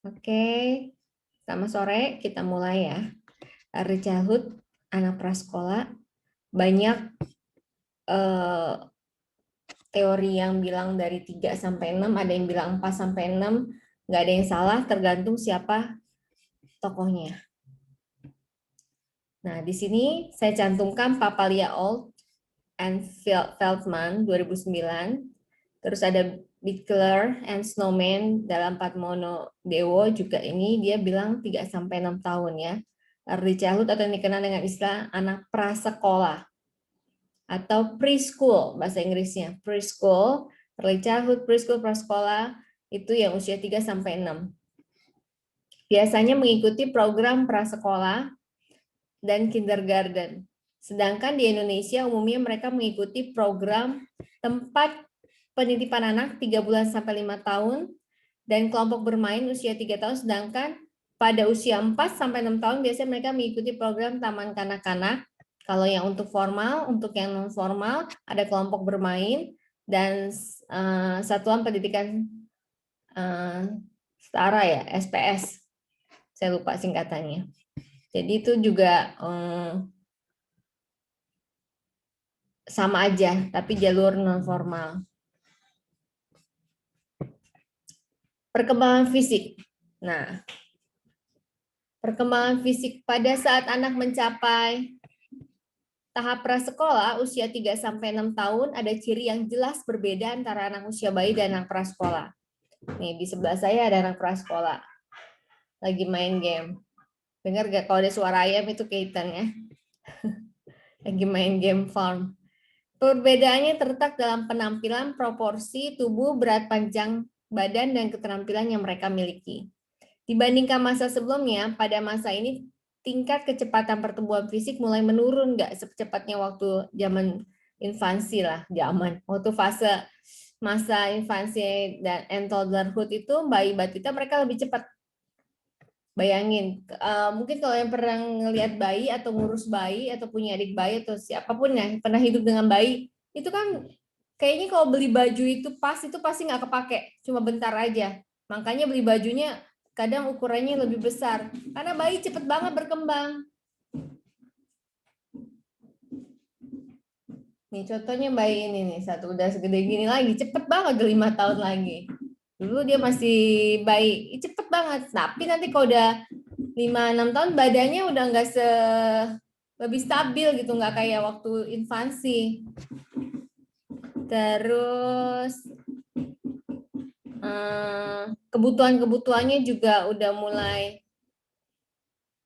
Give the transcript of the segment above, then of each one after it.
Oke, selamat sore. Kita mulai ya. Early childhood, anak prasekolah. Banyak teori yang bilang dari 3 sampai 6, ada yang bilang 4 sampai 6. Nggak ada yang salah, tergantung siapa tokohnya. Nah, di sini saya cantumkan Papalia Old and Feldman 2009. Terus ada Bickler and Snowman dalam Patmono Dewo juga ini dia bilang 3 sampai 6 tahun ya. Early childhood atau yang dikenal dengan istilah anak prasekolah atau preschool bahasa Inggrisnya. Preschool, early childhood, preschool, prasekolah itu yang usia 3 sampai 6. Biasanya mengikuti program prasekolah dan kindergarten. Sedangkan di Indonesia umumnya mereka mengikuti program tempat penitipan anak 3 bulan sampai 5 tahun dan kelompok bermain usia 3 tahun, sedangkan pada usia 4 sampai 6 tahun biasanya mereka mengikuti program taman kanak-kanak. Kalau yang untuk formal, untuk yang non formal ada kelompok bermain dan satuan pendidikan setara ya, SPS. Saya lupa singkatannya. Jadi itu juga sama aja, tapi jalur non formal. Perkembangan fisik. Nah, perkembangan fisik pada saat anak mencapai tahap prasekolah usia 3 sampai 6 tahun ada ciri yang jelas berbeda antara anak usia bayi dan anak prasekolah. Nih, di sebelah saya ada anak prasekolah lagi main game. Dengar gak kalau ada suara ayam itu Keaton ya? Lagi main game farm. Perbedaannya terletak dalam penampilan, proporsi tubuh, berat panjang badan, dan keterampilan yang mereka miliki. Dibandingkan masa sebelumnya, pada masa ini tingkat kecepatan pertumbuhan fisik mulai menurun, nggak secepatnya waktu zaman infansi lah, waktu fase masa infansi dan toddlerhood itu bayi batita mereka lebih cepat. Bayangin, mungkin kalau yang pernah ngelihat bayi atau ngurus bayi atau punya adik bayi atau siapapun ya pernah hidup dengan bayi, itu kan kayaknya kalau beli baju itu pasti nggak kepake, cuma bentar aja. Makanya beli bajunya kadang ukurannya lebih besar, karena bayi cepet banget berkembang. Nih contohnya bayi ini nih, satu udah segede gini lagi, cepet banget udah 5 tahun lagi. Dulu dia masih bayi, cepet banget. Tapi nanti kalau udah 5-6 tahun badannya udah nggak lebih stabil gitu, nggak kayak waktu infansi. Terus kebutuhan-kebutuhannya juga udah mulai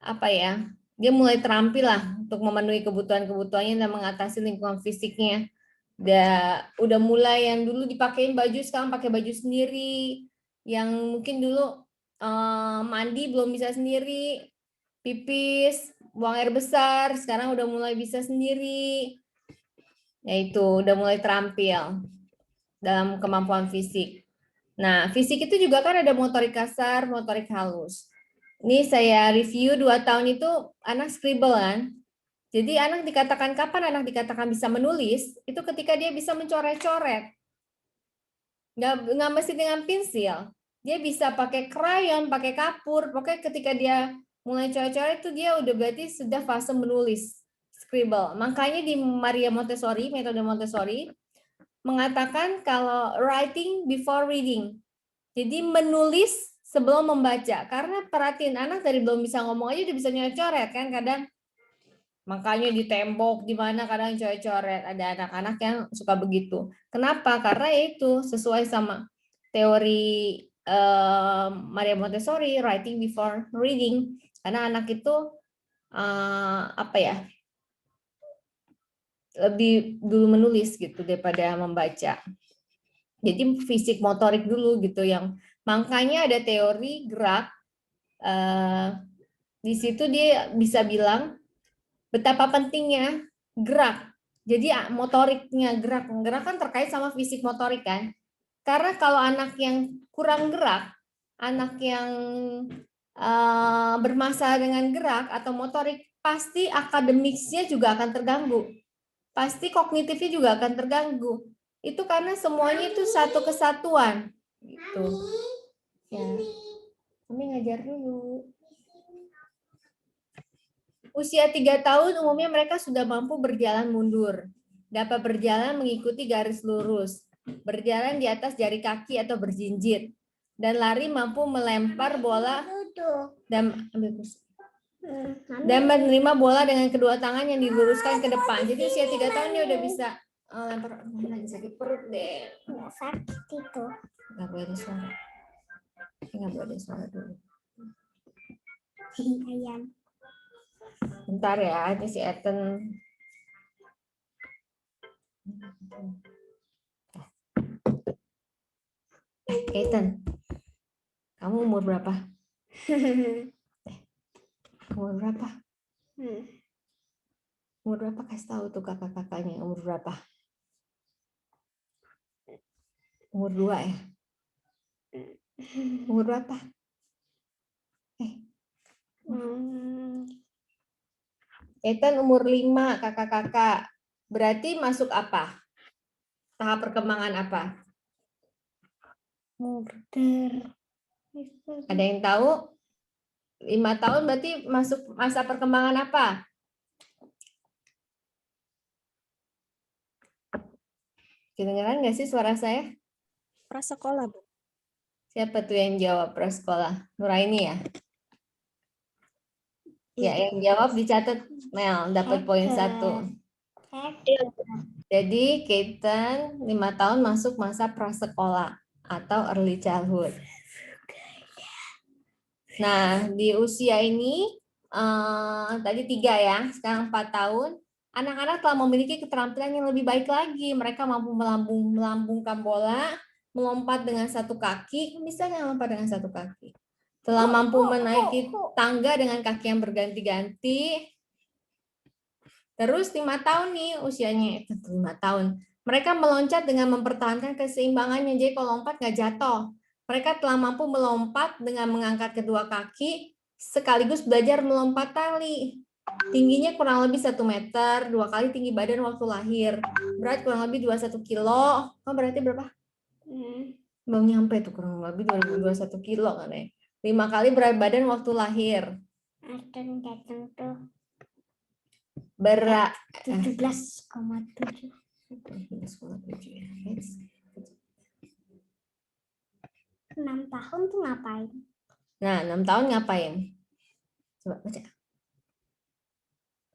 apa ya? Dia mulai terampil lah untuk memenuhi kebutuhan-kebutuhannya dan mengatasi lingkungan fisiknya. Udah mulai yang dulu dipakein baju sekarang pakai baju sendiri. Yang mungkin dulu mandi belum bisa sendiri, pipis, buang air besar, sekarang udah mulai bisa sendiri. Yaitu udah mulai terampil dalam kemampuan fisik. Nah, fisik itu juga kan ada motorik kasar, motorik halus. Ini saya review 2 tahun itu anak scribble kan. Jadi kapan anak dikatakan bisa menulis, itu ketika dia bisa mencoret-coret. Nggak mesti dengan pensil. Dia bisa pakai krayon, pakai kapur. Pokoknya ketika dia mulai coret-coret itu dia udah berarti sudah fase menulis, scribble. Makanya di Maria Montessori, metode Montessori, mengatakan kalau writing before reading. Jadi menulis sebelum membaca. Karena perhatiin anak dari belum bisa ngomong aja udah bisa coret kan kadang. Makanya di tembok di mana kadang coret-coret. Ada anak-anak yang suka begitu. Kenapa? Karena itu sesuai sama teori Maria Montessori, writing before reading. Karena anak itu apa ya? Lebih dulu menulis gitu daripada membaca. Jadi fisik motorik dulu gitu yang makanya ada teori gerak. Di situ dia bisa bilang betapa pentingnya gerak. Jadi motoriknya gerak kan terkait sama fisik motorik kan. Karena kalau anak yang kurang gerak, anak yang bermasalah dengan gerak atau motorik, pasti akademiknya juga akan terganggu. Pasti kognitifnya juga akan terganggu. Itu karena semuanya itu satu kesatuan. Gitu. Ya. Kami ngajar dulu. Usia 3 tahun umumnya mereka sudah mampu berjalan mundur. Dapat berjalan mengikuti garis lurus. Berjalan di atas jari kaki atau berjinjit. Dan lari mampu melempar bola dan menerima bola dengan kedua tangan yang diluruskan ke depan. Jadi usia 3 tahun dia udah bisa lempar. Lagi sakit perut deh. Nggak sakit itu. Nggak boleh ada suara. Nggak boleh ada suara dulu. Ayam. Bentar ya, ini si Ethan. Ethan, kamu umur berapa? Umur berapa? Umur berapa? Kasih tahu tuh kakak-kakaknya umur berapa? Umur 2 ya? Umur berapa? Ethan umur 5, kakak-kakak. Berarti masuk apa? Tahap perkembangan apa? Murder. Ada yang tahu? 5 tahun berarti masuk masa perkembangan apa? Kedengeran nggak sih suara saya? Prasekolah, Bu. Siapa tuh yang jawab prasekolah? Nuraini ya? Ya, yang jawab dicatat Mel, dapat poin 1. Jadi Keaton 5 tahun masuk masa prasekolah atau early childhood. Nah, di usia ini tadi 3 ya, sekarang 4 tahun. Anak-anak telah memiliki keterampilan yang lebih baik lagi. Mereka mampu melambungkan bola, melompat dengan satu kaki. Bisa nggak melompat dengan satu kaki? Telah mampu menaiki tangga dengan kaki yang berganti-ganti. Terus 5 tahun nih usianya, 5 tahun. Mereka meloncat dengan mempertahankan keseimbangannya. Jadi kalau lompat nggak jatuh. Mereka telah mampu melompat dengan mengangkat kedua kaki, sekaligus belajar melompat tali. Tingginya kurang lebih 1 meter, 2 kali tinggi badan waktu lahir. Berat kurang lebih 21 kilo. Oh, berarti berapa? Belum nyampe tuh, kurang lebih 21 kilo kan ya. 5 kali berat badan waktu lahir. Datang tuh Berat 17,7. 17,7 ya. 6 tahun tuh ngapain? Nah, 6 tahun ngapain? Coba baca.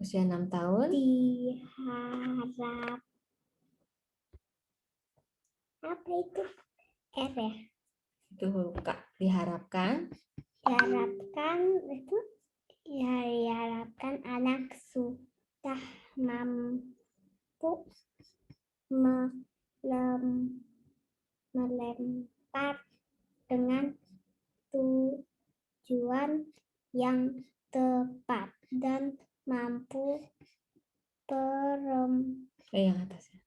Usia 6 tahun. Diharap. Apa itu? R ya? Itu huruf K. Diharapkan. Diharapkan itu ya, diharapkan anak sudah mampu melempar dengan tujuan yang tepat dan mampu Yang atasnya.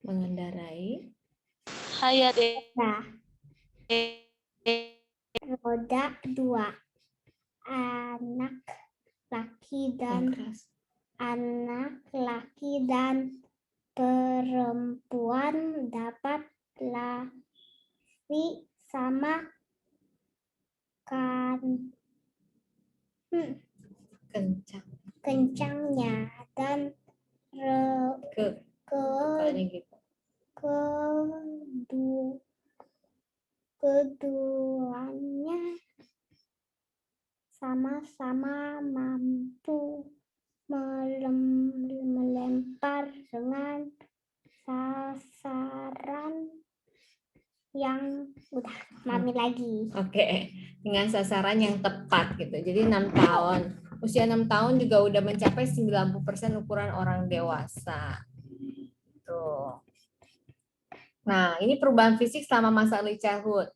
Mengendarai. Hayat roda 2. Anak laki dan perempuan dapat lari sama kencangnya dan keduanya sama-sama mampu melempar dengan sasaran yang dengan sasaran yang tepat gitu. Jadi 6 tahun. Usia 6 tahun juga udah mencapai 90% ukuran orang dewasa. Tuh. Nah, ini perubahan fisik selama masa early childhood.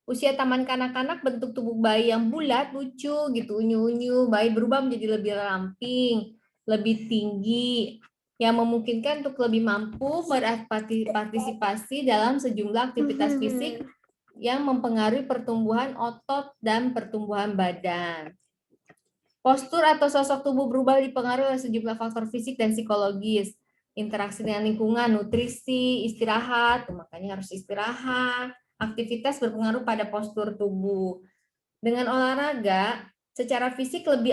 Usia taman kanak-kanak, bentuk tubuh bayi yang bulat, lucu gitu, unyu-unyu, bayi berubah menjadi lebih ramping, lebih tinggi, yang memungkinkan untuk lebih mampu berpartisipasi dalam sejumlah aktivitas fisik yang mempengaruhi pertumbuhan otot dan pertumbuhan badan. Postur atau sosok tubuh berubah dipengaruhi oleh sejumlah faktor fisik dan psikologis. Interaksi dengan lingkungan, nutrisi, istirahat, makanya harus istirahat. Aktivitas berpengaruh pada postur tubuh. Dengan olahraga, secara fisik lebih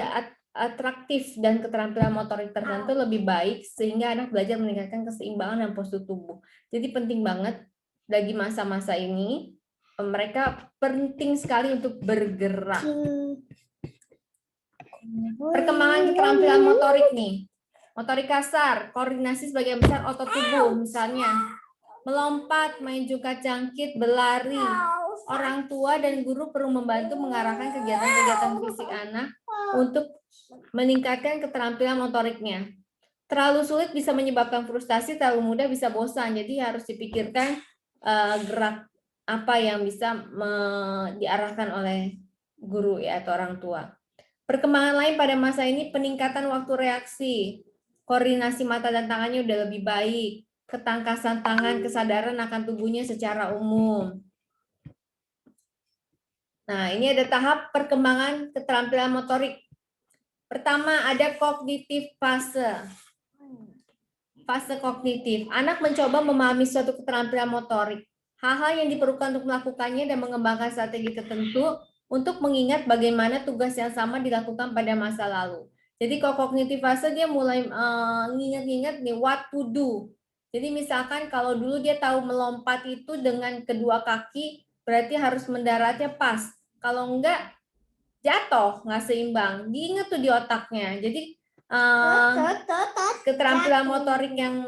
atraktif dan keterampilan motorik tertentu lebih baik sehingga anak belajar meningkatkan keseimbangan dan postur tubuh. Jadi penting banget bagi masa-masa ini mereka penting sekali untuk bergerak. Perkembangan keterampilan motorik nih. Motorik kasar, koordinasi sebagian besar otot tubuh, misalnya melompat, main jungkat jangkit, berlari. Orang tua dan guru perlu membantu mengarahkan kegiatan-kegiatan fisik anak untuk meningkatkan keterampilan motoriknya. Terlalu sulit bisa menyebabkan frustasi, terlalu mudah bisa bosan. Jadi harus dipikirkan gerak apa yang bisa diarahkan oleh guru ya atau orang tua. Perkembangan lain pada masa ini peningkatan waktu reaksi, koordinasi mata dan tangannya udah lebih baik, ketangkasan tangan, kesadaran akan tubuhnya secara umum. Nah, ini ada tahap perkembangan keterampilan motorik. Pertama, ada kognitif fase. Fase kognitif. Anak mencoba memahami suatu keterampilan motorik. Hal-hal yang diperlukan untuk melakukannya dan mengembangkan strategi tertentu untuk mengingat bagaimana tugas yang sama dilakukan pada masa lalu. Jadi kalau kognitif fase dia mulai nginget-nginget nih what to do. Jadi misalkan kalau dulu dia tahu melompat itu dengan kedua kaki, berarti harus mendaratnya pas. Kalau enggak jatuh, nggak seimbang. Diingat tuh di otaknya. Jadi keterampilan motorik yang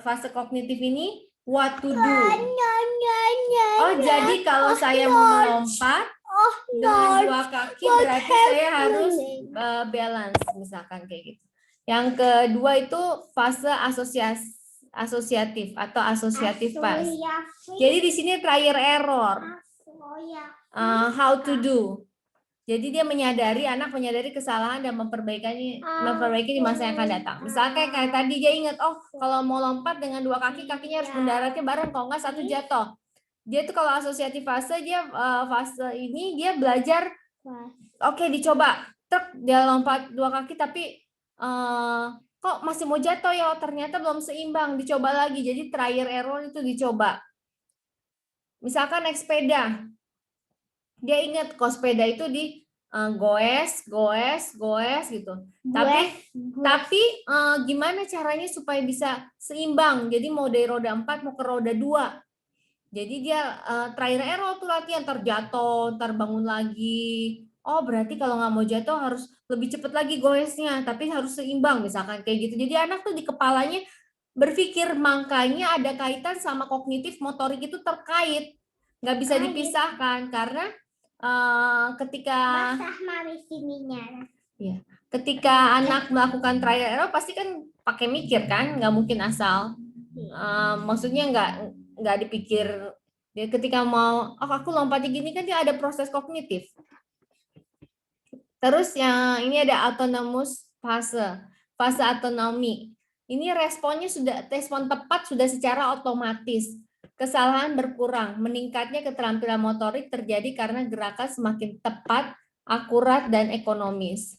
fase kognitif ini what to do. Oh, jadi kalau saya mau melompat dengan dua kaki berarti saya harus balance misalkan kayak gitu. Yang kedua itu fase asosiatif atau asosiatif fase. Jadi di sini trial error. How to do. Jadi dia anak menyadari kesalahan dan memperbaiki di masa yang akan datang. Misalnya kayak tadi dia ingat, oh kalau mau lompat dengan dua kaki, kakinya harus mendaratnya bareng, kalau nggak satu jatuh. Dia tuh kalau asosiatif fase, fase ini dia belajar, oke, dicoba, dia lompat dua kaki tapi kok masih mau jatuh ya, ternyata belum seimbang, dicoba lagi. Jadi trial error itu dicoba. Misalkan naik sepeda, dia ingat kok sepeda itu di goes gitu. Tapi gimana caranya supaya bisa seimbang? Jadi mau dari roda 4 mau ke roda 2. Jadi dia trial error tuh latihan, terjatuh, terbangun lagi. Oh berarti kalau nggak mau jatuh harus lebih cepat lagi goesnya, tapi harus seimbang misalkan kayak gitu. Jadi anak tuh di kepalanya berpikir, makanya ada kaitan sama kognitif motorik itu terkait, nggak bisa dipisahkan karena ketika anak melakukan trial error pasti kan pakai mikir kan, nggak mungkin asal. Maksudnya nggak dipikir. Dia ketika mau, oh aku lompatnya gini kan dia ada proses kognitif. Terus yang ini ada autonomous fase, fase autonomi. Ini respon tepat sudah secara otomatis. Kesalahan berkurang, meningkatnya keterampilan motorik terjadi karena gerakan semakin tepat, akurat, dan ekonomis.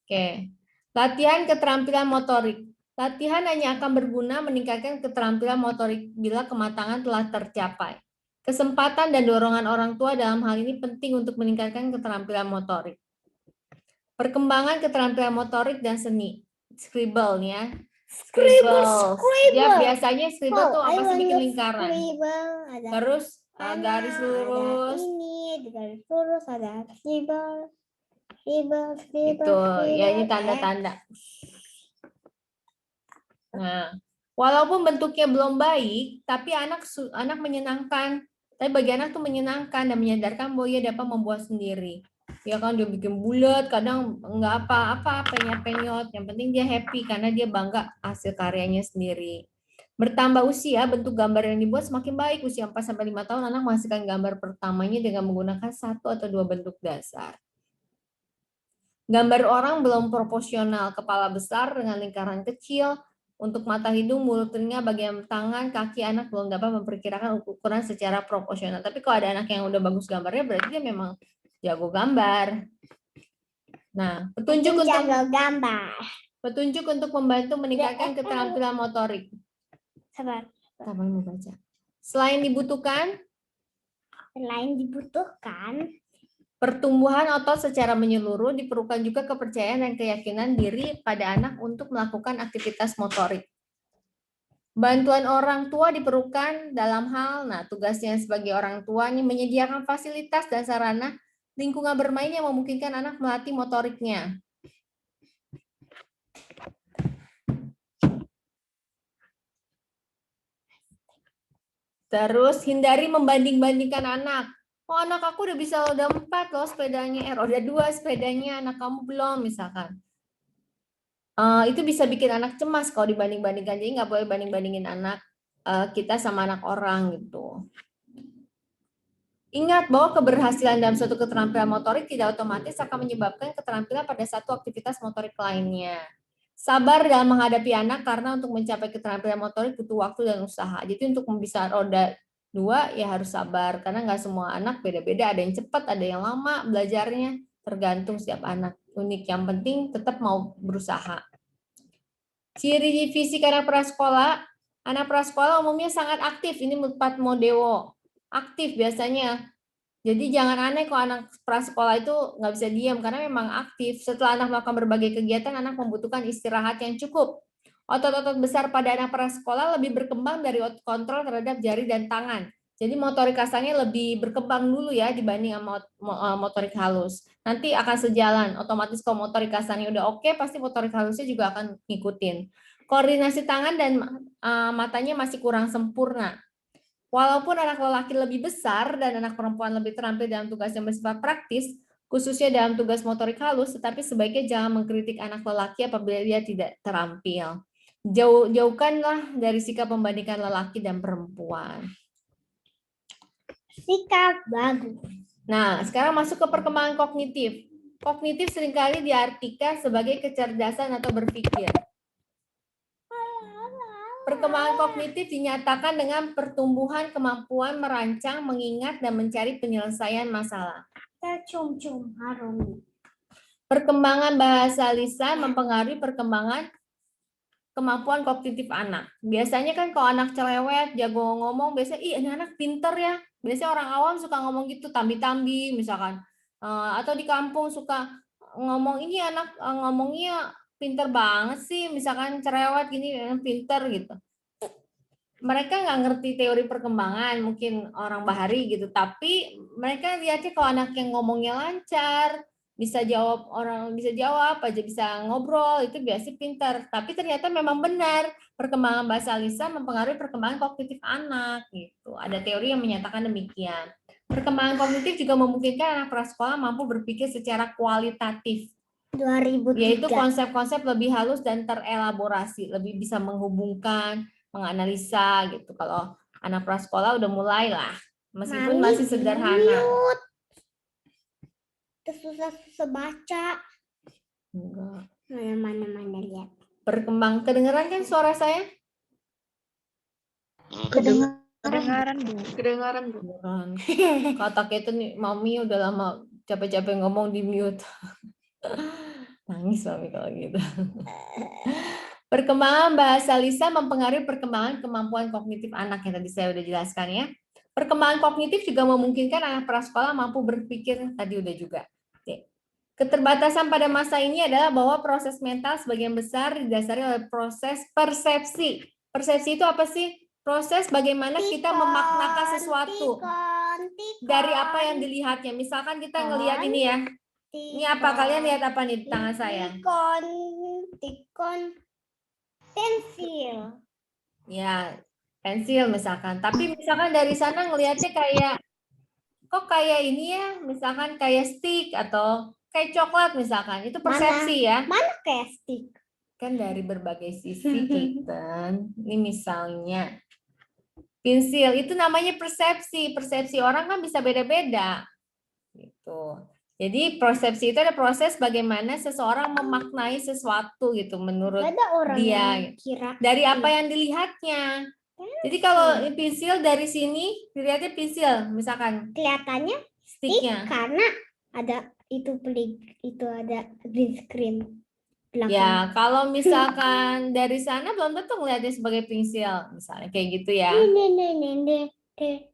Oke, latihan keterampilan motorik. Latihan hanya akan berguna meningkatkan keterampilan motorik bila kematangan telah tercapai. Kesempatan dan dorongan orang tua dalam hal ini penting untuk meningkatkan keterampilan motorik. Perkembangan keterampilan motorik dan seni. Scribble ya. Scribble. Ya biasanya scribble tuh apa sih, bikin lingkaran. Terus garis lurus. Ini garis lurus, ada scribble. Itu ya, ini tanda-tanda. Nah, walaupun bentuknya belum baik, tapi anak menyenangkan. Tapi bagi anak tuh menyenangkan dan menyadarkan bahwa ia dapat membuat sendiri. Ya kan, dia bikin bulat, kadang nggak apa-apa, penyot-penyot. Yang penting dia happy karena dia bangga hasil karyanya sendiri. Bertambah usia, bentuk gambar yang dibuat semakin baik. Usia 4-5 tahun, anak menghasilkan gambar pertamanya dengan menggunakan 1 atau 2 bentuk dasar. Gambar orang belum proporsional, kepala besar dengan lingkaran kecil, untuk mata, hidung, mulut, telinga, bagian tangan, kaki anak belum dapat memperkirakan ukuran secara proporsional. Tapi kalau ada anak yang udah bagus gambarnya, berarti dia memang jago gambar. Nah, petunjuk Jaga gambar. untuk membantu meningkatkan keterampilan motorik. Sabar. Apa yang mau baca? Selain dibutuhkan pertumbuhan otot secara menyeluruh, diperlukan juga kepercayaan dan keyakinan diri pada anak untuk melakukan aktivitas motorik. Bantuan orang tua diperlukan dalam hal, tugasnya sebagai orang tua ini menyediakan fasilitas dan sarana lingkungan bermain yang memungkinkan anak melatih motoriknya. Terus hindari membanding-bandingkan anak. Oh, anak aku udah 4 loh sepedanya, roda 2 sepedanya, anak kamu belum misalkan. Itu bisa bikin anak cemas kalau dibanding-bandingkan. Jadi nggak boleh banding-bandingin anak kita sama anak orang gitu. Ingat bahwa keberhasilan dalam suatu keterampilan motorik tidak otomatis akan menyebabkan keterampilan pada satu aktivitas motorik lainnya. Sabar dalam menghadapi anak karena untuk mencapai keterampilan motorik butuh waktu dan usaha. Jadi untuk bisa roda 2 ya harus sabar karena nggak semua anak beda-beda. Ada yang cepat, ada yang lama belajarnya. Tergantung setiap anak. Unik, yang penting tetap mau berusaha. Ciri fisik anak prasekolah. Anak prasekolah umumnya sangat aktif. Ini Pat Modewo. Aktif biasanya. Jadi jangan aneh kalau anak prasekolah itu nggak bisa diam karena memang aktif. Setelah anak melakukan berbagai kegiatan, anak membutuhkan istirahat yang cukup. Otot-otot besar pada anak prasekolah lebih berkembang dari otot kontrol terhadap jari dan tangan. Jadi motorik kasarnya lebih berkembang dulu ya dibanding sama motorik halus. Nanti akan sejalan. Otomatis kalau motorik kasarnya udah oke, pasti motorik halusnya juga akan ngikutin. Koordinasi tangan dan matanya masih kurang sempurna. Walaupun anak lelaki lebih besar dan anak perempuan lebih terampil dalam tugas yang bersifat praktis, khususnya dalam tugas motorik halus, tetapi sebaiknya jangan mengkritik anak lelaki apabila dia tidak terampil. Jauhkanlah dari sikap membandingkan lelaki dan perempuan. Sikap bagus. Nah, sekarang masuk ke perkembangan kognitif. Kognitif seringkali diartikan sebagai kecerdasan atau berpikir. Perkembangan kognitif dinyatakan dengan pertumbuhan kemampuan merancang, mengingat, dan mencari penyelesaian masalah. Tercium-cium harum. Perkembangan bahasa lisan mempengaruhi perkembangan kemampuan kognitif anak. Biasanya kan kalau anak cerewet, jago ngomong, biasanya, ini anak pinter ya. Biasanya orang awam suka ngomong gitu, tambi-tambi misalkan. Atau di kampung suka ngomong, ini anak ngomongnya pinter banget sih, misalkan cerewet gini, pinter gitu. Mereka nggak ngerti teori perkembangan, mungkin orang bahari gitu, tapi mereka lihatnya kalau anak yang ngomongnya lancar, bisa jawab aja, bisa ngobrol, itu biasanya pintar. Tapi ternyata memang benar, perkembangan bahasa lisan mempengaruhi perkembangan kognitif anak gitu. Ada teori yang menyatakan demikian. Perkembangan kognitif juga memungkinkan anak prasekolah mampu berpikir secara kualitatif. 2003. Yaitu konsep-konsep lebih halus dan terelaborasi, lebih bisa menghubungkan, menganalisa gitu. Kalau anak prasekolah udah mulai lah, meskipun masih sederhana. Susah-susah baca. Enggak. Mana lihat. Perkembang, kedengeran kan suara saya? Kedengaran, Bu. Kedengaran. Kata itu nih, Mami udah lama capek-capek ngomong di mute. Nangis Mami kalau gitu. Perkembangan bahasa lisan mempengaruhi perkembangan kemampuan kognitif anak yang tadi saya udah jelaskan ya. Perkembangan kognitif juga memungkinkan anak prasekolah mampu berpikir, tadi udah juga. Keterbatasan pada masa ini adalah bahwa proses mental sebagian besar didasari oleh proses persepsi. Persepsi itu apa sih? Proses bagaimana kita memaknakan sesuatu dari apa yang dilihatnya. Misalkan kita ngelihat ini ya. Ini apa? Kalian lihat apa nih di tangan saya? Pensil. Ya, pensil misalkan. Tapi misalkan dari sana ngelihatnya kok kayak ini ya, misalkan kayak stick atau kayak coklat misalkan. Itu persepsi ya. Mana kayak stick? Kan dari berbagai sisi, Kitten. Ini misalnya pensil, itu namanya persepsi. Persepsi orang kan bisa beda-beda. Gitu. Jadi persepsi itu ada proses bagaimana seseorang memaknai sesuatu gitu menurut dia. Dari apa yang dilihatnya. Jadi kalau pensil dari sini dilihatnya pensil, misalkan kelihatannya sticknya. Karena ada itu ada green screen belakang. Ya, kalau misalkan dari sana belum tentu ngeliatnya sebagai pensil, misalnya kayak gitu ya. Oke,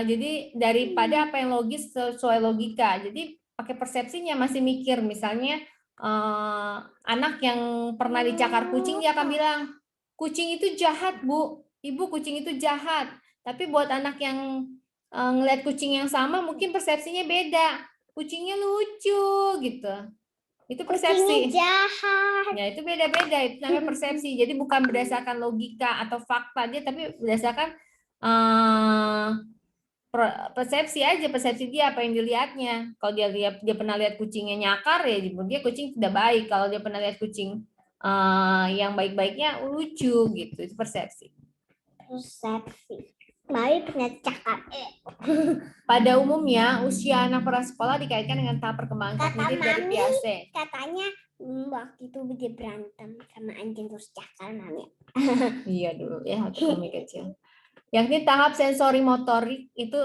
jadi daripada apa yang logis sesuai logika, jadi pakai persepsinya masih mikir. Misalnya anak yang pernah dicakar kucing dia akan bilang kucing itu jahat bu, ibu kucing itu jahat. Tapi buat anak yang ngelihat kucing yang sama mungkin persepsinya beda, kucingnya lucu gitu. Itu persepsi. Kucingnya jahat. Ya, itu beda-beda, itu namanya persepsi. Jadi bukan berdasarkan logika atau fakta dia, tapi berdasarkan persepsi aja, persepsi dia apa yang dilihatnya. Kalau dia pernah lihat kucingnya nyakar ya, dia kucing tidak baik. Kalau dia pernah lihat kucing yang baik-baiknya lucu gitu, itu persepsi. Persepsi. Mari pernah cakap. Pada umumnya, usia anak prasekolah dikaitkan dengan tahap perkembangan kognitif dari Mami, PAC. katanya waktu itu dia berantem sama anjing terus cakar Mami. Iya dulu ya, waktu kami kecil. Yakni tahap sensori motorik itu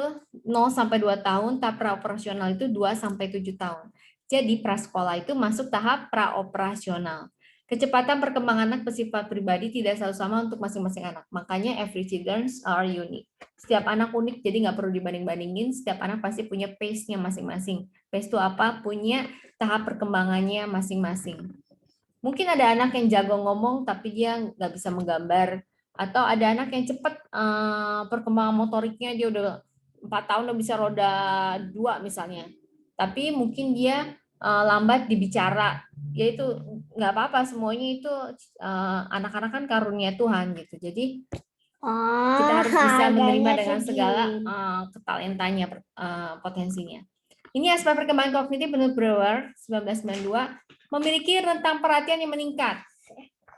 0 sampai 2 tahun, tahap praoperasional itu 2 sampai 7 tahun. Jadi prasekolah itu masuk tahap praoperasional. Kecepatan perkembangan anak bersifat pribadi tidak selalu sama untuk masing-masing anak. Makanya every children are unique. Setiap anak unik, jadi nggak perlu dibanding-bandingin. Setiap anak pasti punya pace-nya masing-masing. Pace itu apa? Punya tahap perkembangannya masing-masing. Mungkin ada anak yang jago ngomong tapi dia nggak bisa menggambar, atau ada anak yang cepat perkembangan motoriknya, dia udah 4 tahun udah bisa roda 2 misalnya, tapi mungkin dia lambat di bicara. Ya itu nggak apa-apa, semuanya itu anak-anak kan karunia Tuhan gitu. Jadi kita harus bisa menerima dengan segala ketalentannya, potensinya. Ini aspek perkembangan kognitif menurut Brewer 1992 memiliki rentang perhatian yang meningkat.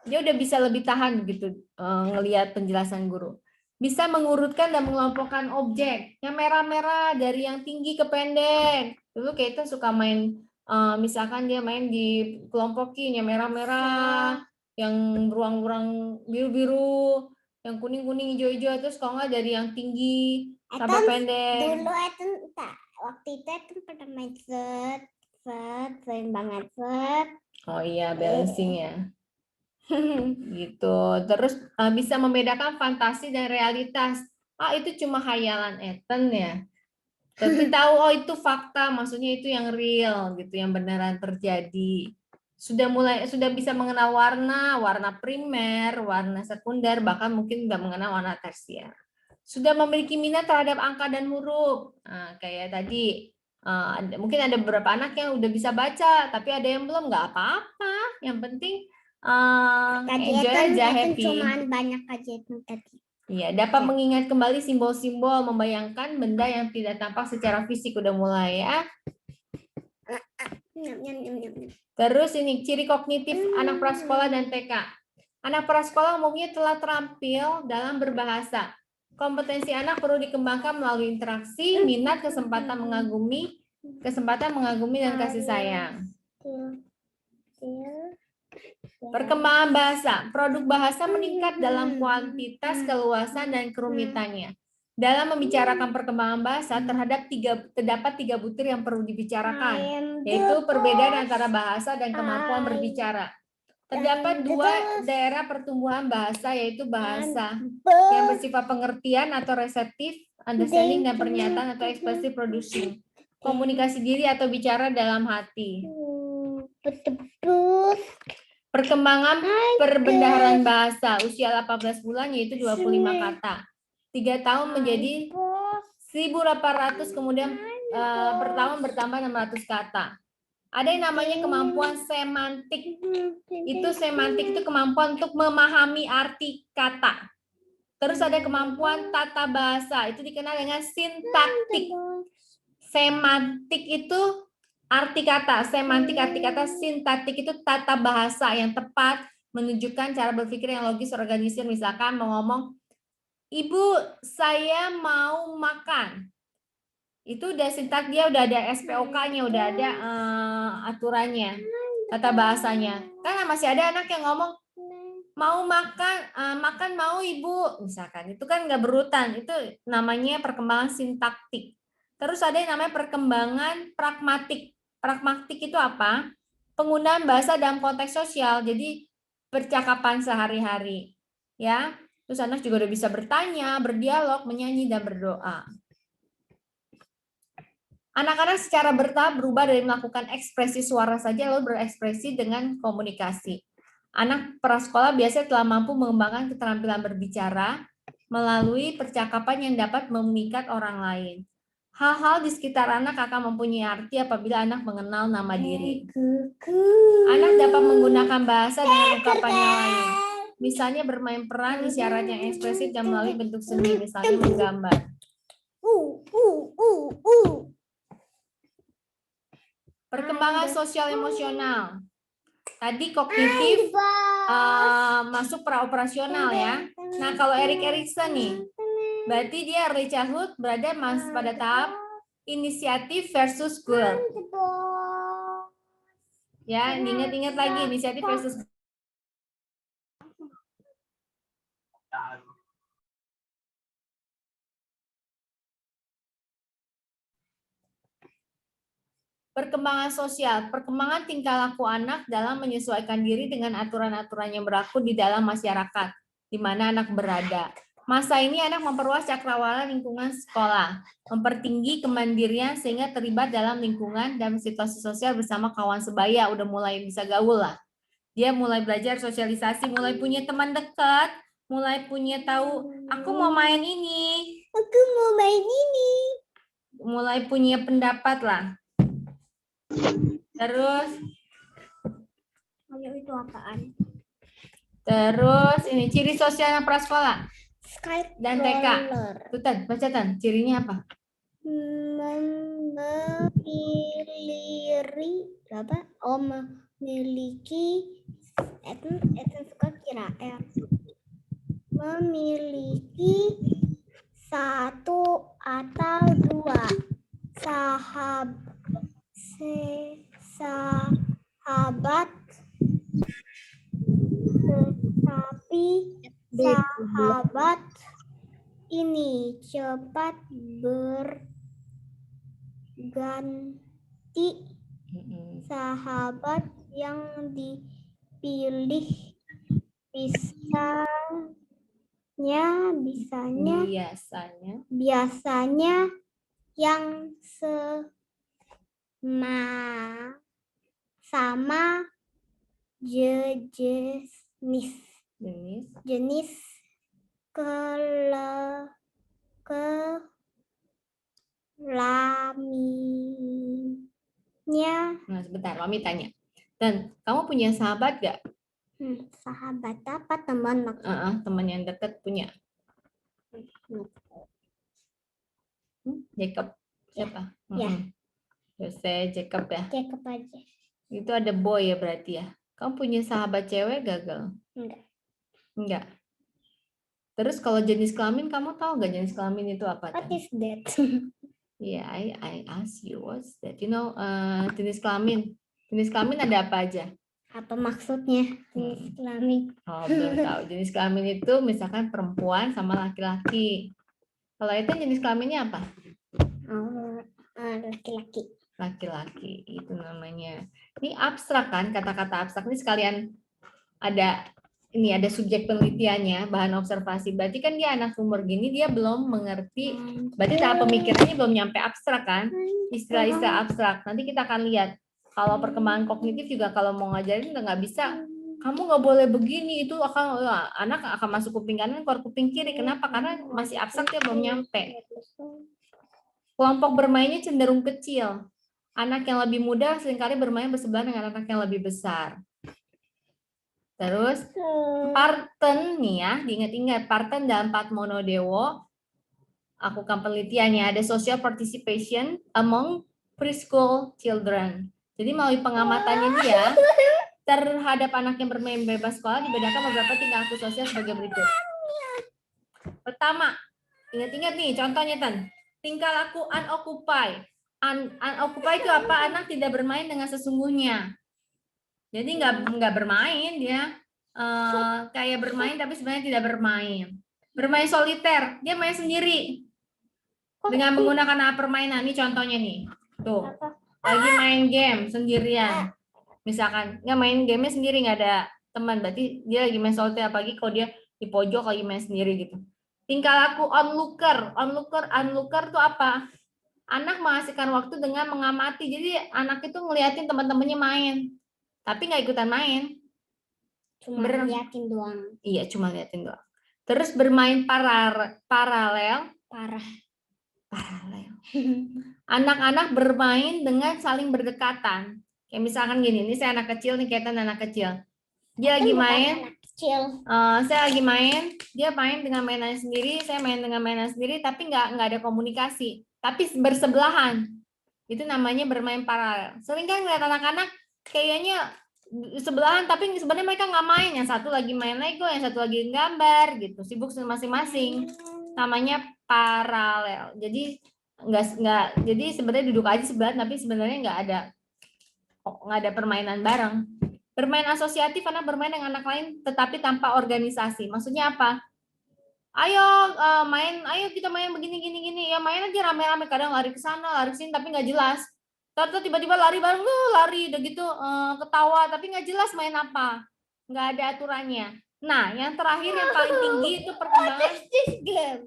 Dia udah bisa lebih tahan gitu ngelihat penjelasan guru. Bisa mengurutkan dan mengelompokkan objek. Yang merah-merah dari yang tinggi ke pendek. Dulu kita suka main, misalkan dia main di kelompokin yang merah-merah, yang beruang-beruang biru-biru, yang kuning-kuning hijau-hijau, terus kalau nggak dari yang tinggi sampai pendek. Dulu waktu itu pernah main sering banget set. Oh iya, balancing ya. Gitu. Terus bisa membedakan fantasi dan realitas. Itu cuma khayalan Ethan ya. Tapi tahu itu fakta, maksudnya itu yang real gitu, yang beneran terjadi. Sudah bisa mengenal warna primer, warna sekunder, bahkan mungkin sudah mengenal warna tersier. Sudah memiliki minat terhadap angka dan huruf. Nah, kayak tadi mungkin ada beberapa anak yang udah bisa baca, tapi ada yang belum, nggak apa-apa. Yang penting enjoy aja, happy. Cuman banyak kajian tadi. Iya, dapat mengingat kembali simbol-simbol, membayangkan benda yang tidak tampak secara fisik, udah mulai ya. Terus ini ciri kognitif anak prasekolah dan TK. Anak prasekolah umumnya telah terampil dalam berbahasa. Kompetensi anak perlu dikembangkan melalui interaksi, minat, kesempatan mengagumi dan kasih sayang. Perkembangan bahasa. Produk bahasa meningkat dalam kuantitas, keluasan, dan kerumitannya. Dalam membicarakan perkembangan bahasa, terdapat 3 butir yang perlu dibicarakan, yaitu perbedaan antara bahasa dan kemampuan berbicara. Terdapat 2 daerah pertumbuhan bahasa, yaitu bahasa yang bersifat pengertian atau reseptif, understanding, dan pernyataan atau expressive producing. Komunikasi diri atau bicara dalam hati. Perkembangan perbendaharaan bahasa, usia 18 bulan yaitu 25 kata. 3 tahun menjadi 1.800, kemudian per tahun bertambah 600 kata. Ada yang namanya kemampuan semantik. Semantik itu kemampuan untuk memahami arti kata. Terus ada kemampuan tata bahasa, itu dikenal dengan sintaktik. Semantik itu arti kata, semantik arti kata, sintaktik itu tata bahasa yang tepat, menunjukkan cara berpikir yang logis, organisir. Misalkan mau ngomong, Ibu, saya mau makan. Itu udah sintak, dia udah ada SPOK-nya, udah ada aturannya, tata bahasanya. Kan masih ada anak yang ngomong, mau makan mau Ibu, misalkan. Itu kan nggak berurutan, itu namanya perkembangan sintaktik. Terus ada yang namanya perkembangan pragmatik. Pragmatik itu apa? Penggunaan bahasa dalam konteks sosial. Jadi percakapan sehari-hari. Ya. Terus anak juga udah bisa bertanya, berdialog, menyanyi, dan berdoa. Anak-anak secara bertahap berubah dari melakukan ekspresi suara saja lalu berekspresi dengan komunikasi. Anak prasekolah biasanya telah mampu mengembangkan keterampilan berbicara melalui percakapan yang dapat memikat orang lain. Hal-hal di sekitar anak akan mempunyai arti apabila anak mengenal nama diri. Anak dapat menggunakan bahasa dengan ungkapan yang lain. Misalnya bermain peran, isyarat yang ekspresif dan melalui bentuk seni, misalnya menggambar. Perkembangan sosial emosional. Tadi kognitif masuk praoperasional ya. Nah kalau Erik Erikson nih, berarti dia early childhood berada pada tahap inisiatif versus goal. Ya, ingat-ingat lagi inisiatif versus perkembangan sosial, perkembangan tingkah laku anak dalam menyesuaikan diri dengan aturan-aturan yang berlaku di dalam masyarakat, di mana anak berada. Masa ini anak memperluas cakrawala lingkungan sekolah, mempertinggi kemandirian sehingga terlibat dalam lingkungan dan situasi sosial bersama kawan sebaya, udah mulai bisa gaul lah. Dia mulai belajar sosialisasi, mulai punya teman dekat, mulai punya tahu, aku mau main ini. Aku mau main ini. Mulai punya pendapat lah. Terus Ayo itu apaan? Terus ini ciri sosial anak prasekolah Skype dan TK. Tuh Tan, baca Tan, cirinya apa? Memiliki suka kira memiliki satu atau dua sahabat, tetapi sahabat ini cepat berganti. Sahabat yang dipilih biasanya yang sama jenis kelaminnya. Nah, sebentar, Mami tanya. Dan kamu punya sahabat gak? Sahabat apa teman maksudnya? Teman yang dekat punya. Jacob siapa? Ya. Jose Jacob ya. Jacob aja. Itu ada boy ya berarti ya. Kamu punya sahabat cewek gagal? Enggak. Terus kalau jenis kelamin kamu tahu nggak jenis kelamin itu apa? What is that? Yeah, I ask you what's that? You know jenis kelamin. Jenis kelamin ada apa aja? Apa maksudnya jenis kelamin? Oh, belum tahu. Jenis kelamin itu misalkan perempuan sama laki-laki. Kalau itu jenis kelaminnya apa? Laki-laki. Laki-laki itu namanya. Ini abstrak kan, kata-kata abstrak ini sekalian ada subjek penelitiannya, bahan observasi. Berarti kan dia anak umur gini dia belum mengerti. Berarti tahap pemikirannya belum nyampe abstrak kan? Istilah-istilah abstrak. Nanti kita akan lihat. Kalau perkembangan kognitif juga kalau mau ngajarin udah nggak bisa. Kamu nggak boleh begini, itu anak akan masuk kuping kanan keluar kuping kiri. Kenapa? Karena masih abstrak, dia belum nyampe. Kelompok bermainnya cenderung kecil. Anak yang lebih muda seringkali bermain bersebelahan dengan anak yang lebih besar. Terus Parten nih ya, diingat-ingat Parten dalam Patmono Dewo. Aku kan penelitiannya ada social participation among preschool children. Jadi melalui pengamatannya dia terhadap anak yang bermain bebas sekolah dibedakan beberapa tingkah laku sosial sebagai berikut. Pertama, ingat-ingat nih contohnya Tan. Tingkah laku unoccupied. Unoccupied itu apa? Anak tidak bermain dengan sesungguhnya. Jadi nggak bermain dia kayak bermain tapi sebenarnya tidak bermain. Bermain soliter, dia main sendiri. Dengan menggunakan permainan. Ini contohnya nih. Tuh. Lagi main game sendirian. Misalkan nggak main gamenya sendiri, nggak ada teman, berarti dia lagi main solitaire, apalagi kalau dia di pojok lagi main sendiri gitu. Tingkah laku onlooker tuh apa? Anak menghasilkan waktu dengan mengamati. Jadi anak itu ngeliatin teman-temannya main, tapi nggak ikutan main. Cuma liatin doang. Iya, cuma liatin doang. Terus bermain paralel. Anak-anak bermain dengan saling berdekatan. Kayak misalkan gini, ini saya anak kecil nih, kaitan anak kecil. Dia lagi main, saya lagi main, dia main dengan mainannya sendiri, saya main dengan mainan sendiri, tapi nggak ada komunikasi, tapi bersebelahan. Itu namanya bermain paralel. Sering kan ngeliat anak-anak kayaknya sebelahan, tapi sebenarnya mereka nggak main. Yang satu lagi main Lego, yang satu lagi gambar, gitu, sibuk masing-masing. Namanya paralel. Jadi jadi sebenarnya duduk aja sebelahan, tapi sebenarnya nggak ada permainan bareng. Bermain asosiatif, anak bermain dengan anak lain tetapi tanpa organisasi. Maksudnya apa? Ayo kita main begini gini. Ya main aja rame-rame, kadang lari ke sana, lari ke sini tapi nggak jelas. Terus tiba-tiba lari bareng, lari udah gitu ketawa tapi nggak jelas main apa. Nggak ada aturannya. Nah, yang terakhir yang paling tinggi itu perkembangan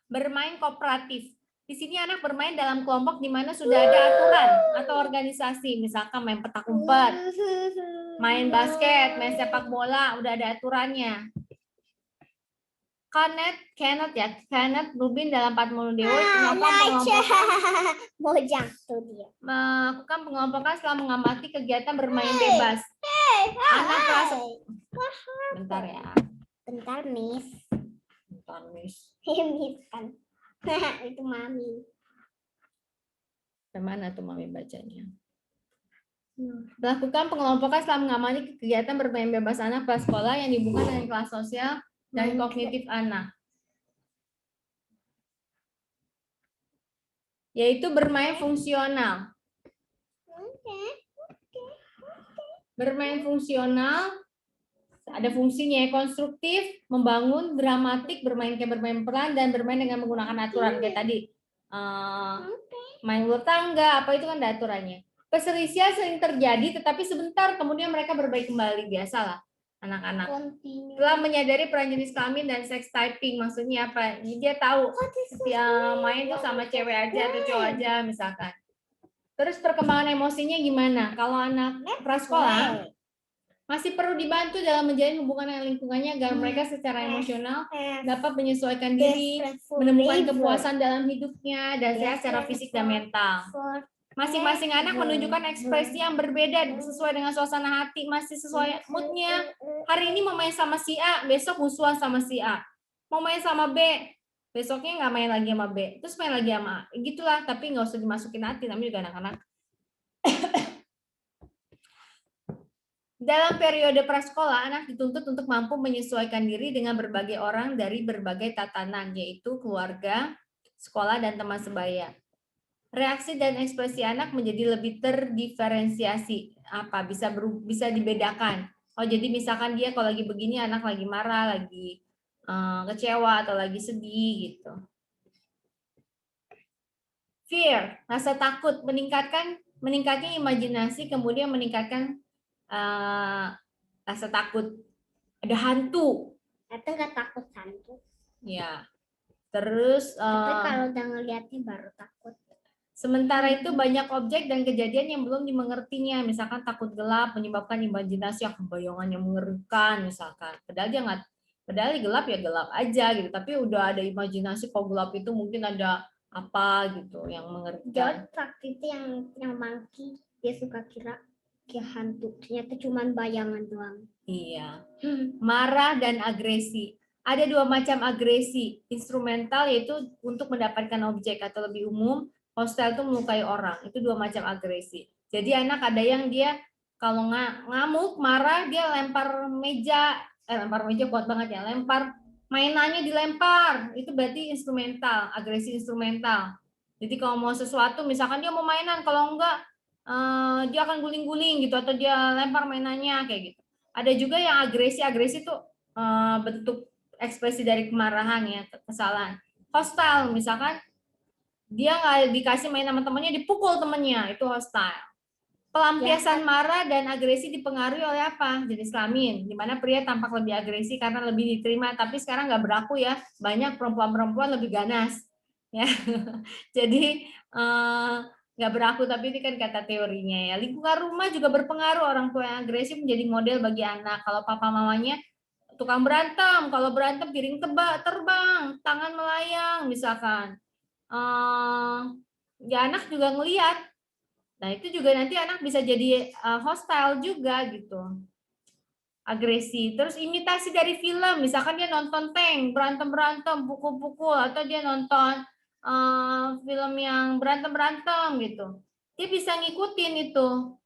bermain kooperatif. Di sini anak bermain dalam kelompok di mana sudah ada aturan atau organisasi, misalkan main petak umpet, main basket, main sepak bola, udah ada aturannya. Kenneth Rubin dalam 40 Dewa melakukan penggelompokan setelah mengamati kegiatan bermain bebas. Anak kelas bentar ya. Bentar, Miss. Miss kan. Itu Mami. Mana tuh Mami bacanya? Melakukan pengelompokan setelah mengamati kegiatan bermain bebas anak kelas sekolah yang dihubungkan dengan kelas sosial dan kognitif anak. Yaitu bermain fungsional. Bermain fungsional ada fungsinya, konstruktif, membangun, dramatik, bermain peran, dan bermain dengan menggunakan aturan kayak tadi. Main ular tangga, apa itu kan ada aturannya. Perselisihan sering terjadi, tetapi sebentar kemudian mereka berbaik kembali, biasalah anak-anak. Setelah menyadari peran jenis kelamin dan sex typing, maksudnya apa? Dia tahu main tuh sama cewek aja atau cowok aja misalkan. Terus perkembangan emosinya gimana? Kalau anak prasekolah masih perlu dibantu dalam menjalin hubungan dengan lingkungannya agar mereka secara emosional dapat menyesuaikan diri, menemukan kepuasan dalam hidupnya, dan sehat secara fisik dan mental. Masing-masing anak menunjukkan ekspresi yang berbeda sesuai dengan suasana hati, masih sesuai moodnya. Hari ini mau main sama si A, besok musuhan sama si A. Mau main sama B, besoknya nggak main lagi sama B, terus main lagi sama A. Gitulah, tapi nggak usah dimasukin hati, namanya juga anak-anak. Dalam periode prasekolah, anak dituntut untuk mampu menyesuaikan diri dengan berbagai orang dari berbagai tatanan, yaitu keluarga, sekolah, dan teman sebaya. Reaksi dan ekspresi anak menjadi lebih terdiferensiasi. Bisa dibedakan. Oh, jadi misalkan dia kalau lagi begini, anak lagi marah, lagi kecewa, atau lagi sedih gitu. Fear, rasa takut, meningkatnya imajinasi, kemudian meningkatkan rasa takut. Ada hantu. Atau nggak takut hantu. Ya. Terus tapi kalau udah ngeliatnya baru takut. Sementara itu banyak objek dan kejadian yang belum dimengertinya. Misalkan takut gelap menyebabkan imajinasi yang kebayangan yang mengerikan misalkan. Padahal gelap ya gelap aja gitu. Tapi udah ada imajinasi kalau gelap itu mungkin ada apa gitu yang mengerikan. Waktu itu yang monkey dia suka kira hantu, ternyata cuma bayangan doang. Iya. Marah dan agresi. Ada dua macam agresi. Instrumental yaitu untuk mendapatkan objek, atau lebih umum hostile itu melukai orang. Itu dua macam agresi. Jadi anak ada yang dia kalau ngamuk, marah, dia lempar meja kuat banget ya, lempar mainannya dilempar. Itu berarti instrumental, agresi instrumental. Jadi kalau mau sesuatu, misalkan dia mau mainan, kalau enggak dia akan guling-guling gitu, atau dia lempar mainannya kayak gitu. Ada juga yang agresi itu bentuk ekspresi dari kemarahan ya, kekesalan. Hostile misalkan Dia nggak dikasih main sama temennya, dipukul temennya, itu hostile. Pelampiasan marah dan agresi dipengaruhi oleh apa? Jenis kelamin, di mana pria tampak lebih agresi karena lebih diterima, tapi sekarang nggak berlaku ya, banyak perempuan-perempuan lebih ganas, ya. Jadi nggak berlaku, tapi ini kan kata teorinya ya. Lingkungan rumah juga berpengaruh, orang tua yang agresif menjadi model bagi anak. Kalau papa mamanya tukang berantem, kalau berantem piring terbang, tangan melayang, misalkan. Ya anak juga ngelihat. Nah, itu juga nanti anak bisa jadi hostile juga gitu. Agresi. Terus imitasi dari film, misalkan dia nonton tank, berantem-berantem, pukul-pukul, atau dia nonton film yang berantem-berantem gitu. Dia bisa ngikutin itu.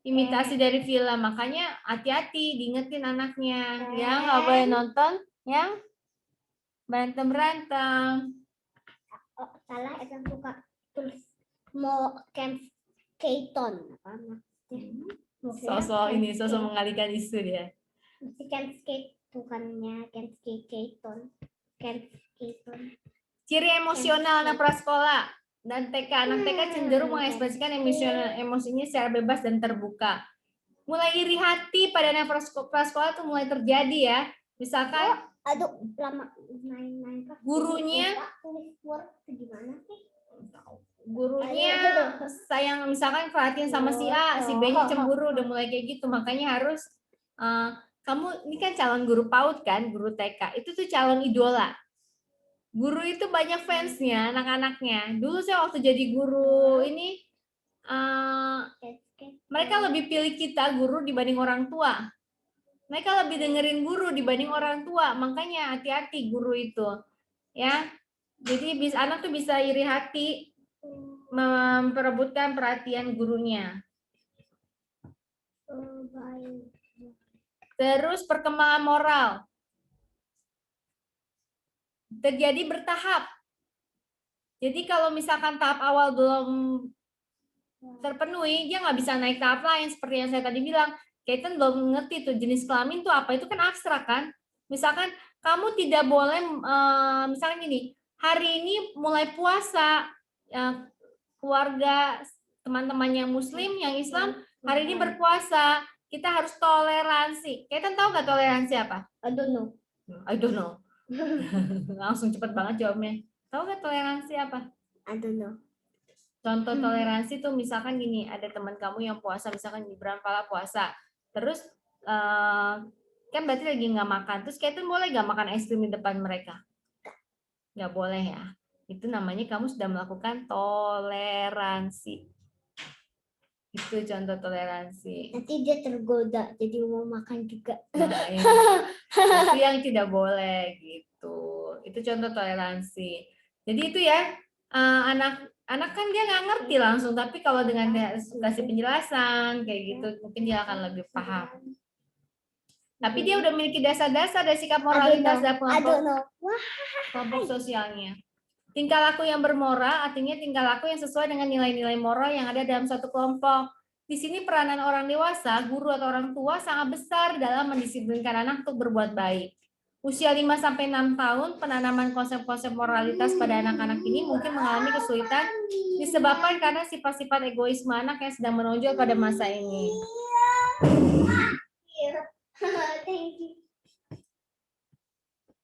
Imitasi dari film, makanya hati-hati diingetin anaknya. Ya, nggak boleh nonton yang berantem-berantem. Oh, salah, Ethan suka tulis mau camp Keaton apa Sosok mengalihkan isu dia. mesti camp skate bukannya camp Keaton. Camp Keaton. Ciri emosional anak prasekolah dan TK. Anak TK cenderung mengekspresikan emosinya secara bebas dan terbuka. Mulai iri hati pada anak prasekolah tuh mulai terjadi ya. Misalkan aduh lama main gurunya tulis word gimana sih? Gurunya sayang, misalkan perhatian sama si A, si B-nya cemburu, udah mulai kayak gitu. Makanya harus kamu ini kan calon guru PAUD kan, guru TK. Itu tuh calon idola. Guru itu banyak fansnya, anak-anaknya. Dulu saya waktu jadi guru ini, mereka lebih pilih kita guru dibanding orang tua. Mereka lebih dengerin guru dibanding orang tua. Makanya hati-hati guru itu, ya. Jadi anak tuh bisa iri hati memperebutkan perhatian gurunya. Terus perkembangan moral terjadi bertahap. Jadi kalau misalkan tahap awal belum terpenuhi, dia nggak bisa naik tahap lain seperti yang saya tadi bilang. Keaton belum ngerti tuh jenis kelamin tuh apa, itu kan abstrak kan. Misalkan kamu tidak boleh, misalkan gini, hari ini mulai puasa, keluarga teman-teman yang Muslim, yang Islam hari ini berpuasa, kita harus toleransi. Keaton tahu nggak toleransi apa? I don't know. I don't know. Langsung cepet banget jawabnya. Tahu nggak toleransi apa? I don't know. Contoh toleransi tuh misalkan gini, ada teman kamu yang puasa, misalkan Gibran Pala puasa, terus kan berarti lagi nggak makan, terus Keaton boleh nggak makan es krim di depan mereka? Nggak boleh ya. Itu namanya kamu sudah melakukan toleransi. Itu contoh toleransi. Nanti dia tergoda jadi mau makan juga. Nah, itu yang tidak boleh gitu. Itu contoh toleransi. Jadi itu ya, anak kan dia nggak ngerti langsung, tapi kalau dengan kasih penjelasan kayak gitu mungkin dia akan lebih paham. Tapi dia udah memiliki dasar-dasar dari sikap moralitas dan kelompok sosialnya. Tingkah laku yang bermoral artinya tingkah laku yang sesuai dengan nilai-nilai moral yang ada dalam satu kelompok. Di sini peranan orang dewasa, guru atau orang tua sangat besar dalam mendisiplinkan anak untuk berbuat baik. Usia 5-6 tahun, penanaman konsep-konsep moralitas pada anak-anak ini mungkin mengalami kesulitan disebabkan karena sifat-sifat egoisme anak yang sedang menonjol pada masa ini.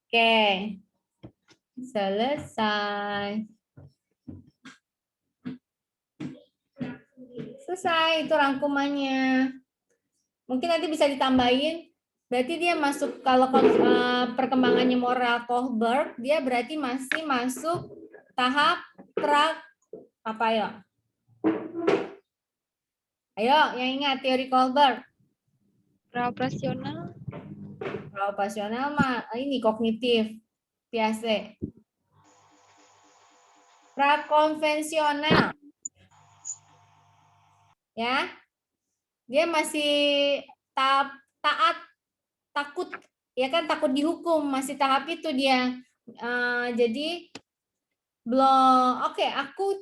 Oke. Selesai. Selesai, itu rangkumannya. Mungkin nanti bisa ditambahin. Berarti dia masuk, kalau perkembangannya moral Kohlberg, dia berarti masih masuk tahap apa ya? Ayo, yang ingat teori Kohlberg. Praoperasional. Praoperasional mah ini kognitif. Biasa. Prakonvensional. Ya. Dia masih taat, takut, ya kan, takut dihukum, masih tahap itu dia. Jadi belum, oke, aku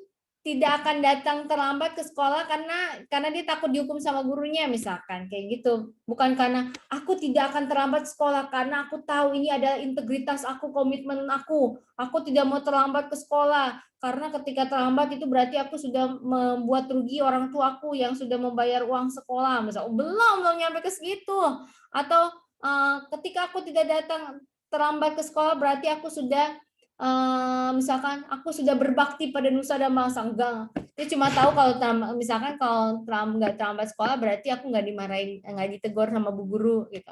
tidak akan datang terlambat ke sekolah karena dia takut dihukum sama gurunya misalkan kayak gitu. Bukan karena aku tidak akan terlambat sekolah karena aku tahu ini adalah integritas aku, komitmen aku. Aku tidak mau terlambat ke sekolah karena ketika terlambat itu berarti aku sudah membuat rugi orang tuaku yang sudah membayar uang sekolah. Misal belum nyampe ke segitu. Atau ketika aku tidak datang terlambat ke sekolah berarti aku sudah misalkan aku sudah berbakti pada nusa dan bangsa. Enggak, dia cuma tahu kalau misalkan kalau nggak terlambat sekolah berarti aku nggak dimarahin, nggak ditegur sama bu guru gitu.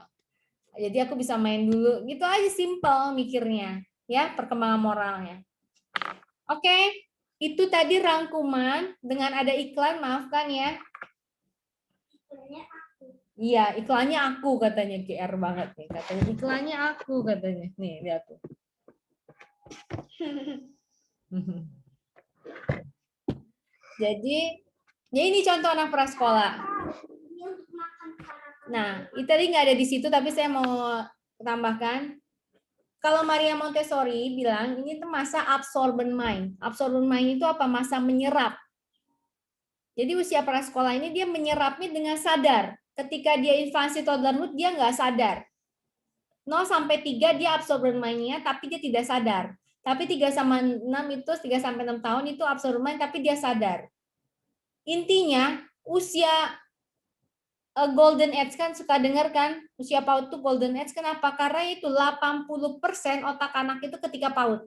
Jadi aku bisa main dulu gitu aja, simple mikirnya ya, perkembangan moralnya. Oke, itu tadi rangkuman dengan ada iklan, maafkan ya. Iya, iklannya aku katanya, GR banget nih katanya, iklannya aku katanya. Nih lihat tuh. Jadi, ya ini contoh anak prasekolah. Nah, itu tadi nggak ada di situ, tapi saya mau tambahkan. Kalau Maria Montessori bilang ini tuh masa absorbent mind. Absorbent mind itu apa? Masa menyerap. Jadi usia prasekolah ini dia menyerapnya dengan sadar. Ketika dia infansi toddlerhood dia nggak sadar. 0 sampai 3 dia absorbent mind-nya tapi dia tidak sadar. Tapi 3 sampai 6 itu 3 sampai 6 tahun itu absorbent mind tapi dia sadar. Intinya usia golden age kan suka dengar kan, usia PAUD itu golden age, kenapa? Karena itu 80% otak anak itu ketika PAUD.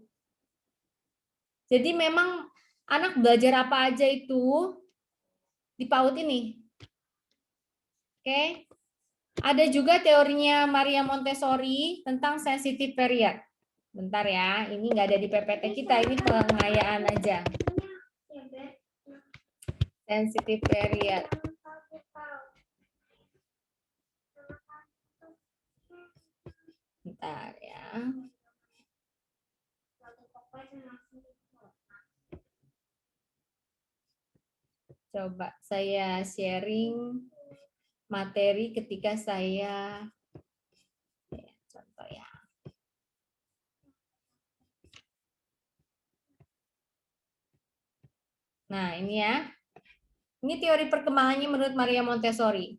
Jadi memang anak belajar apa aja itu di PAUD ini. Oke. Ada juga teorinya Maria Montessori tentang sensitive period. Bentar ya, ini nggak ada di PPT kita, ini pengayaan aja. Sensitive period. Bentar ya. Coba saya sharing materi ketika saya contoh ya. Nah, ini ya. Ini teori perkembangannya menurut Maria Montessori.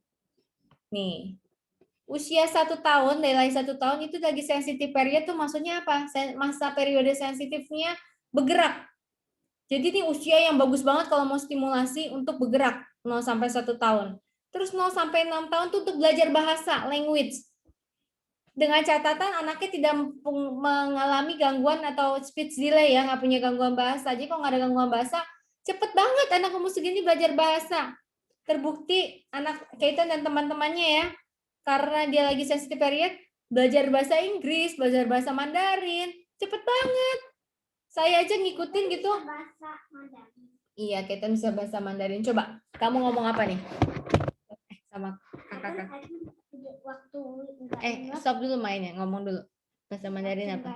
Nih, usia 1 tahun, dari 1 tahun itu lagi sensitive period tuh maksudnya apa? Masa periode sensitifnya bergerak. Jadi ini usia yang bagus banget kalau mau stimulasi untuk bergerak 0 sampai 1 tahun. Terus 0 sampai 6 tahun tuh untuk belajar bahasa, language. Dengan catatan anaknya tidak mengalami gangguan atau speech delay ya, nggak punya gangguan bahasa. Jadi kalau nggak ada gangguan bahasa, cepet banget anak umur segini belajar bahasa. Terbukti anak Kaitan dan teman-temannya ya, karena dia lagi sensitive period, belajar bahasa Inggris, belajar bahasa Mandarin, cepet banget. Saya aja ngikutin gitu. Iya, Kaitan bisa bahasa Mandarin. Coba, kamu ngomong apa nih? Sama kakak. Stop dulu mainnya, ngomong dulu. Bahasa Mandarin apa?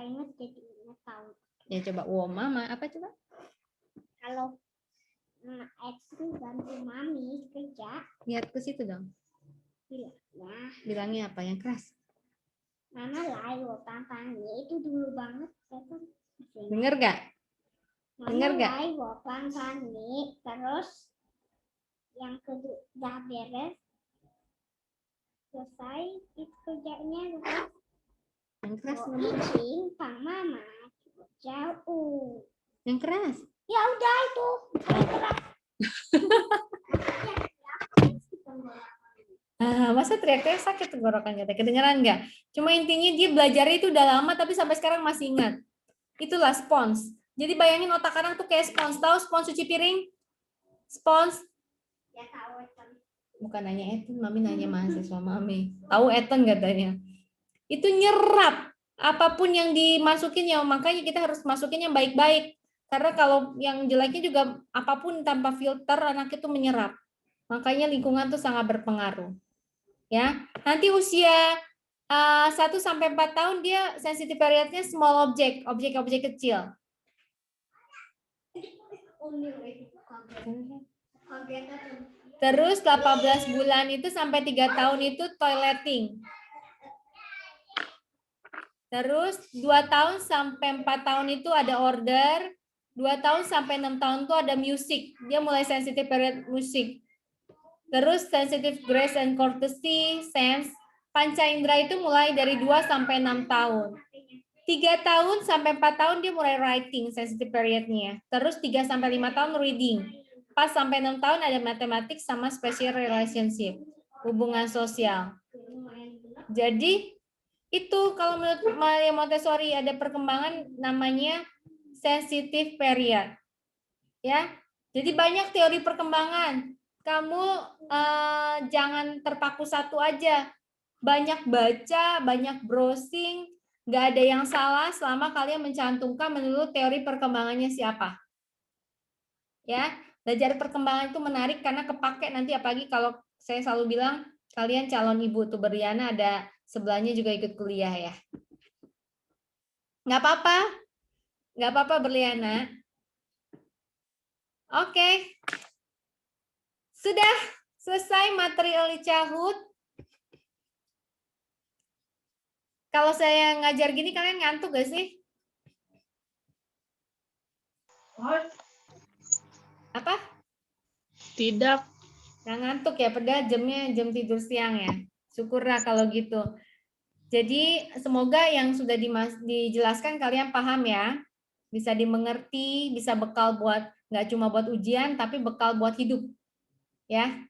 Ya coba, wow mama, apa coba? Kalau X bantu mami kerja. Lihat ke situ dong. Bilangnya apa yang keras? Mama layu tampangnya itu dulu banget. Dengar gak? Dengar gak? Layu tampangnya terus yang kedua udah beres. Selesai itu kerjanya yang keras ngomong pang mama jauh. Yang keras? Ya udah itu. Masa teriak-teriak sakit tenggorokannya? Kedengeran nggak? Cuma intinya dia belajar itu udah lama tapi sampai sekarang masih ingat. Itulah spons. Jadi bayangin otak anak tuh kayak spons. Tahu spons cuci piring? Spons? Ya tahu. Bukan nanya Ethan, mami nanya mahasiswa mami. Tahu Ethan katanya. Itu nyerap apapun yang dimasukin ya, makanya kita harus masukin yang baik-baik. Karena kalau yang jeleknya juga apapun tanpa filter anak itu menyerap. Makanya lingkungan tuh sangat berpengaruh. Ya, nanti usia 1 sampai 4 tahun dia sensitive periodnya small objek kecil. Terus 18 bulan itu sampai 3 tahun itu toileting. Terus 2 tahun sampai 4 tahun itu ada order, 2 tahun sampai 6 tahun tuh ada musik. Dia mulai sensitive period musik. Terus sensitive grace and courtesy, sense. Panca indera itu mulai dari 2 sampai 6 tahun. 3 tahun sampai 4 tahun dia mulai writing, sensitive periodnya. Terus 3 sampai 5 tahun reading. 4 sampai 6 tahun ada matematik sama special relationship, hubungan sosial. Jadi itu kalau menurut Maria Montessori ada perkembangan namanya sensitive period. Ya. Jadi banyak teori perkembangan. Kamu jangan terpaku satu aja. Banyak baca, banyak browsing, nggak ada yang salah selama kalian mencantumkan menurut teori perkembangannya siapa. Ya, belajar perkembangan itu menarik karena kepake nanti, apalagi kalau saya selalu bilang kalian calon ibu tuh, Berliana ada sebelahnya juga ikut kuliah ya. Nggak apa-apa Berliana. Oke. Sudah selesai materi early childhood. Kalau saya ngajar gini kalian ngantuk gak sih? Apa? Tidak. Nggak ngantuk ya, padahal jamnya jam tidur siang ya. Syukurlah kalau gitu. Jadi semoga yang sudah dijelaskan kalian paham ya. Bisa dimengerti, bisa bekal buat nggak cuma buat ujian, tapi bekal buat hidup. Ya.